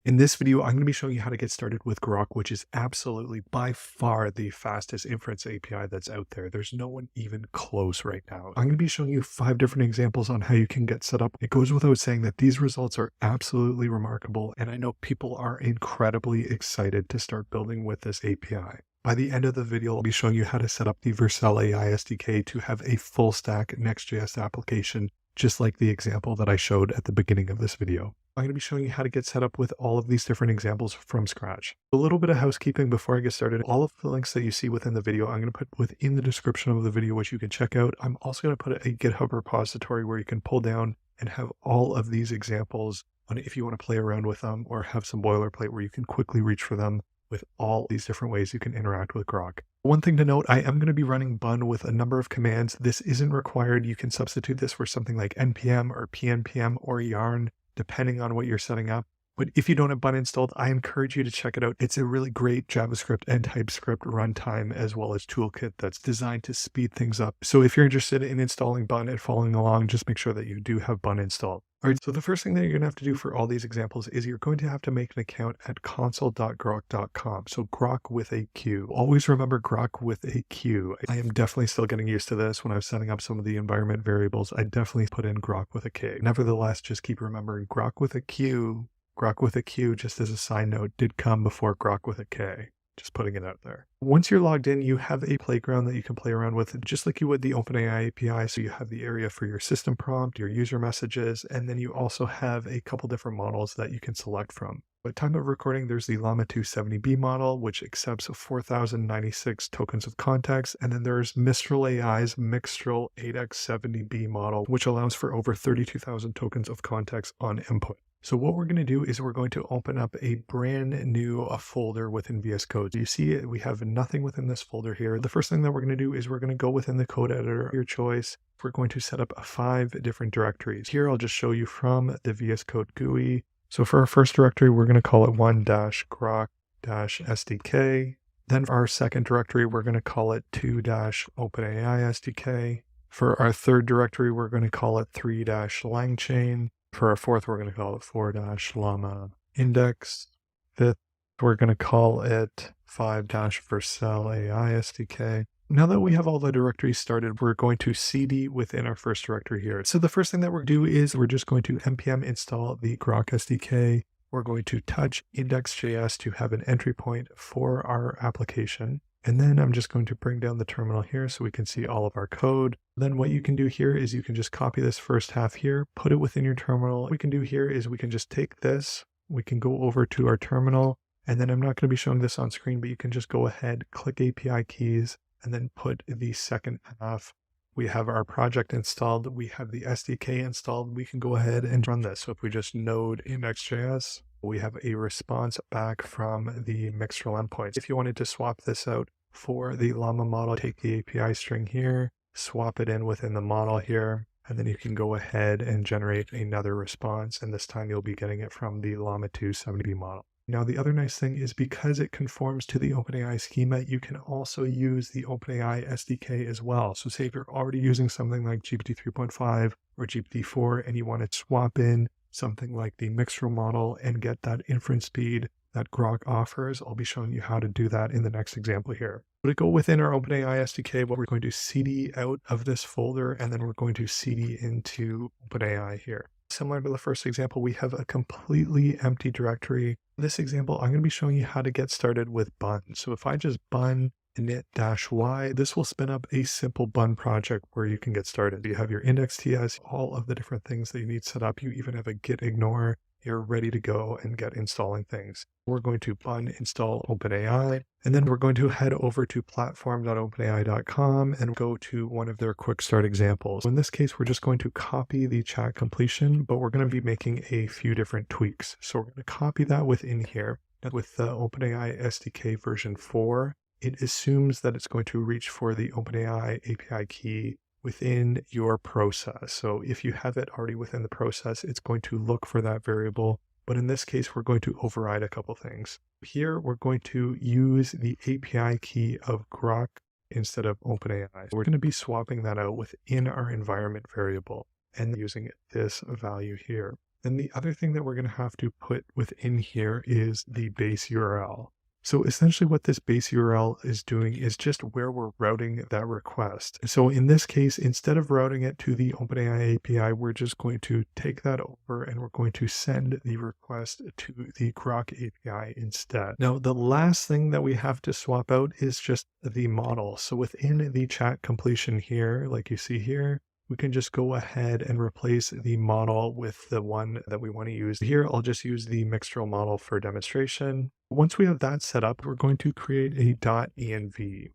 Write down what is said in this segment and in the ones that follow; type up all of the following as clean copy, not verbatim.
In this video, I'm going to be showing you how to get started with groq, which is absolutely by far the fastest inference API that's out there. There's no one even close right now. I'm going to be showing you 5 different examples on how you can get set up. It goes without saying that these results are absolutely remarkable, and I know people are incredibly excited to start building with this API. By the end of the video, I'll be showing you how to set up the Vercel AI SDK to have a full stack Next.js application, just like the example that I showed at the beginning of this video. I'm going to be showing you how to get set up with all of these different examples from scratch. A little bit of housekeeping before I get started. All of the links that you see within the video, I'm going to put within the description of the video, which you can check out. I'm also going to put a GitHub repository where you can pull down and have all of these examples on if you want to play around with them or have some boilerplate where you can quickly reach for them with all these different ways you can interact with groq. One thing to note, I am going to be running bun with a number of commands. This isn't required. You can substitute this for something like npm or pnpm or yarn, depending on what you're setting up. But if you don't have bun installed, I encourage you to check it out. It's a really great JavaScript and TypeScript runtime, as well as toolkit that's designed to speed things up. So if you're interested in installing bun and following along, just make sure that you do have bun installed. All right, so the first thing that you're going to have to do for all these examples is you're going to have to make an account at console.groq.com. So groq with a Q. Always remember groq with a Q. I am definitely still getting used to this. When I was setting up some of the environment variables, I definitely put in groq with a K. Nevertheless, just keep remembering groq with a Q. Groq with a Q, just as a side note, did come before groq with a K. Just putting it out there. Once you're logged in, you have a playground that you can play around with, just like you would the OpenAI API. So you have the area for your system prompt, your user messages, and then you also have a couple different models that you can select from. At time of recording, there's the Llama 2 70B model, which accepts 4,096 tokens of context. And then there's Mistral AI's Mixtral 8x70B model, which allows for over 32,000 tokens of context on input. So what we're going to do is we're going to open up a brand new folder within VS Code. You see we have nothing within this folder here. The first thing that we're going to do is we're going to go within the code editor of your choice. We're going to set up 5 different directories. Here I'll just show you from the VS Code GUI. So for our first directory, we're going to call it 1-groq-sdk. Then for our second directory, we're going to call it 2-OpenAI SDK. For our third directory, we're going to call it 3-LangChain. For our fourth, we're going to call it 4-llama index. Fifth, we're going to call it 5-Vercel AI SDK. Now that we have all the directories started, we're going to cd within our first directory here. So the first thing that we're going to do is we're just going to npm install the groq SDK. We're going to touch index.js to have an entry point for our application. And then I'm just going to bring down the terminal here so we can see all of our code. Then what you can do here is you can just copy this first half here, put it within your terminal. What we can do here is we can just take this, we can go over to our terminal, and then I'm not going to be showing this on screen, but you can just go ahead, click API keys, and then put the second half. We have our project installed, we have the SDK installed, we can go ahead and run this. So if we just node index.js, we have a response back from the Mixtral endpoints. If you wanted to swap this out for the Llama model, take the API string here, swap it in within the model here, and then you can go ahead and generate another response. And this time you'll be getting it from the Llama 2 70B model. Now, the other nice thing is because it conforms to the OpenAI schema, you can also use the OpenAI SDK as well. So say if you're already using something like cht3.5 or GPT-4 and you want to swap in something like the Mixtral model and get that inference speed that groq offers, I'll be showing you how to do that in the next example here. So to go within our OpenAI SDK, we're going to cd out of this folder, and then we're going to cd into OpenAI here. Similar to the first example, we have a completely empty directory. In this example, I'm going to be showing you how to get started with bun. So if I just bun init-y, this will spin up a simple bun project where you can get started. You have your index.ts, all of the different things that you need set up. You even have a git ignore. You're ready to go and get installing things. We're going to bun install OpenAI, and then we're going to head over to platform.openai.com and go to one of their quick start examples. In this case, we're just going to copy the chat completion, but we're going to be making a few different tweaks. So we're going to copy that within here. With the OpenAI SDK version 4, it assumes that it's going to reach for the OpenAI API key within your process. So if you have it already within the process, it's going to look for that variable. But in this case, we're going to override a couple things. Here, we're going to use the API key of groq instead of OpenAI. We're going to be swapping that out within our environment variable and using this value here. Then the other thing that we're going to have to put within here is the base URL. So essentially what this base URL is doing is just where we're routing that request. So in this case, instead of routing it to the OpenAI API, we're just going to take that over and we're going to send the request to the groq API instead. Now, the last thing that we have to swap out is just the model. So within the chat completion here, like you see here, we can just go ahead and replace the model with the one that we want to use. Here, I'll just use the Mixtral model for demonstration. Once we have that set up, we're going to create a .env.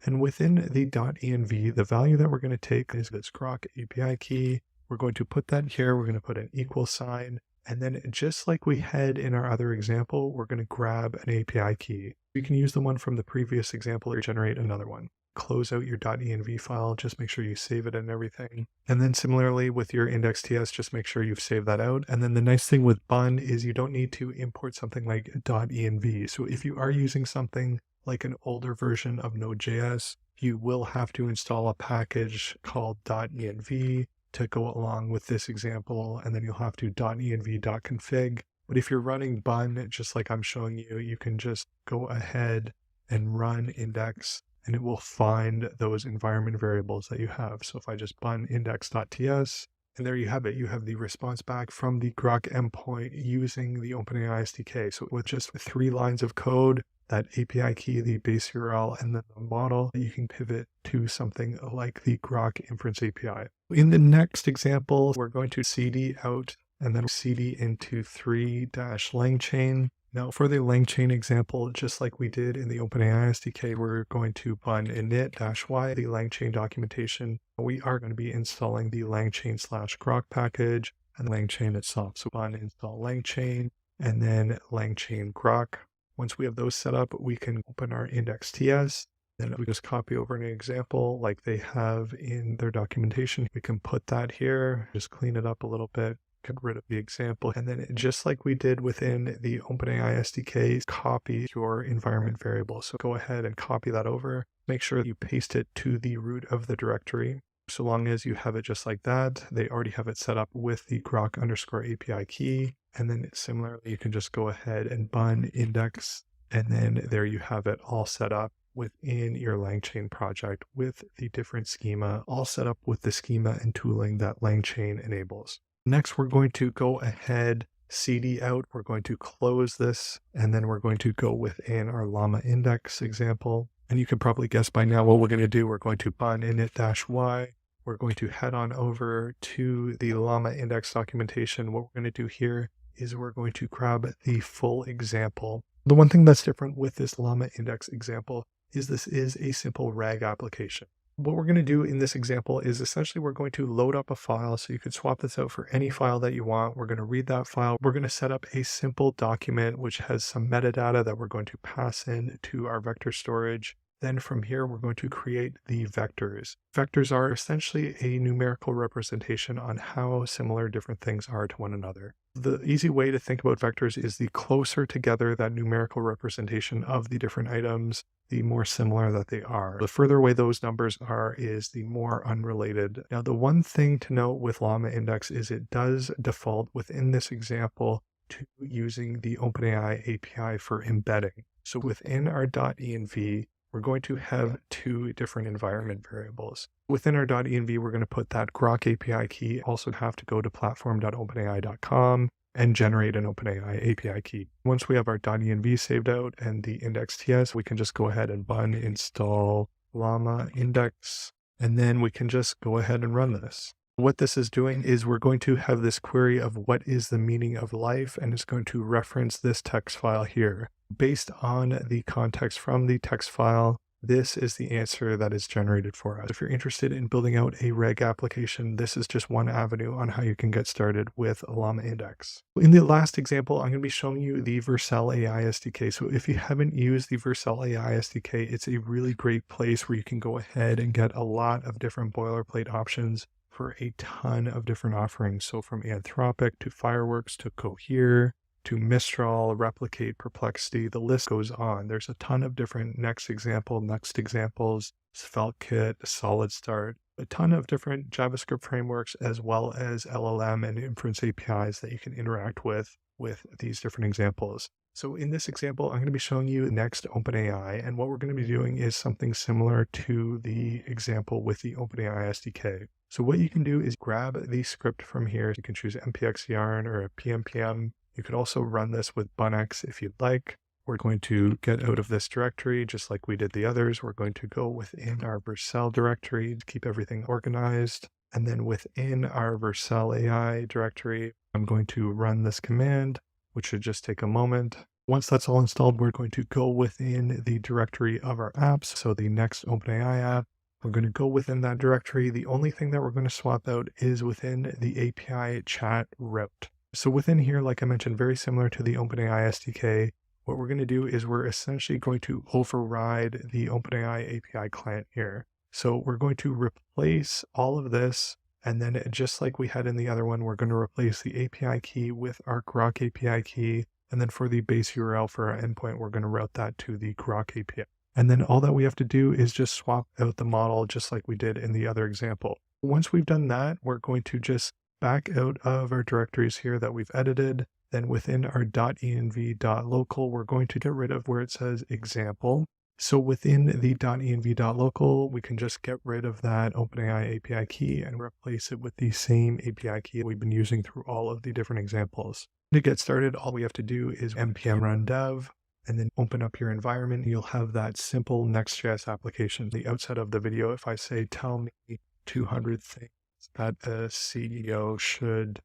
And within the .env, the value that we're going to take is this groq API key. We're going to put that here. We're going to put an equal sign. And then just like we had in our other example, we're going to grab an API key. You can use the one from the previous example or generate another one. Close out your .env file, just make sure you save it and everything. And then similarly with your index.ts, just make sure you've saved that out. And then the nice thing with bun is you don't need to import something like .env. So if you are using something like an older version of Node.js, you will have to install a package called .env to go along with this example, and then you'll have to .env.config. But if you're running bun, just like I'm showing you, you can just go ahead and run index, and it will find those environment variables that you have. So if I just bun index.ts, and there you have it. You have the response back from the groq endpoint using the OpenAI SDK. So with just 3 lines of code, that API key, the base URL, and then the model, you can pivot to something like the groq inference API. In the next example, we're going to cd out and then cd into 3-langchain. Now for the langchain example, just like we did in the OpenAI SDK, we're going to bun init-y, the langchain documentation. We are going to be installing the langchain/groq package and langchain itself. So bun install langchain and then langchain groq. Once we have those set up, we can open our index.ts. Then we just copy over an example like they have in their documentation. We can put that here, just clean it up a little bit, get rid of the example. And then just like we did within the OpenAI SDK, copy your environment variable. So go ahead and copy that over. Make sure you paste it to the root of the directory. So long as you have it just like that, they already have it set up with the groq_API key. And then similarly, you can just go ahead and bun index. And then there you have it all set up within your LangChain project with the different schema, all set up with the schema and tooling that LangChain enables. Next, we're going to go ahead, cd out. We're going to close this, and then we're going to go within our llama index example. And you can probably guess by now what we're going to do. We're going to bun init-y. We're going to head on over to the llama index documentation. What we're going to do here is we're going to grab the full example. The one thing that's different with this llama index example is this is a simple RAG application. What we're going to do in this example is essentially we're going to load up a file, so you can swap this out for any file that you want. We're going to read that file. We're going to set up a simple document which has some metadata that we're going to pass in to our vector storage. Then from here, we're going to create the vectors. Vectors are essentially a numerical representation on how similar different things are to one another. The easy way to think about vectors is the closer together that numerical representation of the different items, the more similar that they are. The further away those numbers are is the more unrelated. Now, the one thing to note with llama index is it does default within this example to using the OpenAI API for embedding. So within our .env, we're going to have 2 different environment variables. Within our .env, we're going to put that groq API key. Also have to go to platform.openai.com and generate an OpenAI API key. Once we have our .env saved out and the index.ts, we can just go ahead and bun install llama index, and then we can just go ahead and run this. What this is doing is we're going to have this query of what is the meaning of life, and it's going to reference this text file here. Based on the context from the text file, this is the answer that is generated for us. If you're interested in building out a RAG application, this is just one avenue on how you can get started with a llama index. In the last example, I'm going to be showing you the Vercel AI SDK. So if you haven't used the Vercel AI SDK, it's a really great place where you can go ahead and get a lot of different boilerplate options for a ton of different offerings. So from Anthropic to Fireworks to Cohere to Mistral, Replicate, Perplexity, the list goes on. There's a ton of different next examples, SvelteKit, SolidStart. a ton of different JavaScript frameworks as well as LLM and inference APIs that you can interact with these different examples. So in this example, I'm going to be showing you next OpenAI, and what we're going to be doing is something similar to the example with the OpenAI SDK. So what you can do is grab the script from here. You can choose npx yarn or a pmpm. You could also run this with bunx if you'd like. We're going to get out of this directory just like we did the others. We're going to go within our Vercel directory to keep everything organized. And then within our Vercel AI directory, I'm going to run this command, which should just take a moment. Once that's all installed, we're going to go within the directory of our apps. So the next OpenAI app, we're going to go within that directory. The only thing that we're going to swap out is within the API chat route. So within here, like I mentioned, very similar to the OpenAI SDK, what we're going to do is we're essentially going to override the OpenAI API client here. So we're going to replace all of this, and then just like we had in the other one, we're going to replace the API key with our groq API key. And then for the base URL for our endpoint, we're going to route that to the groq API. And then all that we have to do is just swap out the model just like we did in the other example. Once we've done that, we're going to just back out of our directories here that we've edited. Then within our .env.local, we're going to get rid of where it says example. So within the .env.local, we can just get rid of that OpenAI API key and replace it with the same API key we've been using through all of the different examples. To get started, all we have to do is npm run dev, and then open up your environment. You'll have that simple Next.js application. The outset of the video, if I say, tell me 200 things that a CEO should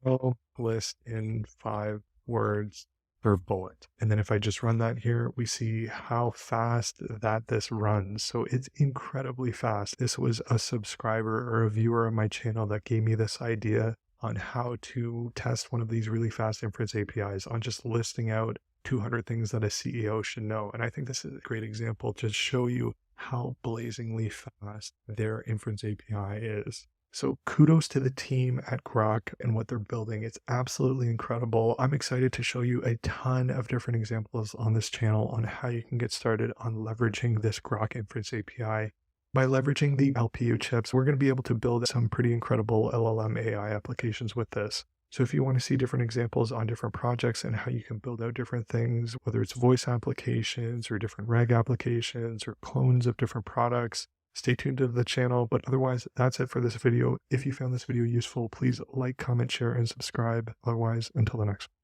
know, list in 5 words per bullet. And then if I just run that here, we see how fast that this runs. So it's incredibly fast. This was a subscriber or a viewer of my channel that gave me this idea on how to test one of these really fast inference APIs on just listing out 200 things that a CEO should know. And I think this is a great example to show you how blazingly fast their inference API is. So kudos to the team at groq and what they're building. It's absolutely incredible. I'm excited to show you a ton of different examples on this channel on how you can get started on leveraging this groq inference API. By leveraging the LPU chips, we're going to be able to build some pretty incredible LLM AI applications with this. So if you want to see different examples on different projects and how you can build out different things, whether it's voice applications or different RAG applications or clones of different products, stay tuned to the channel. But otherwise, that's it for this video. If you found this video useful, please like, comment, share, and subscribe. Otherwise, until the next one.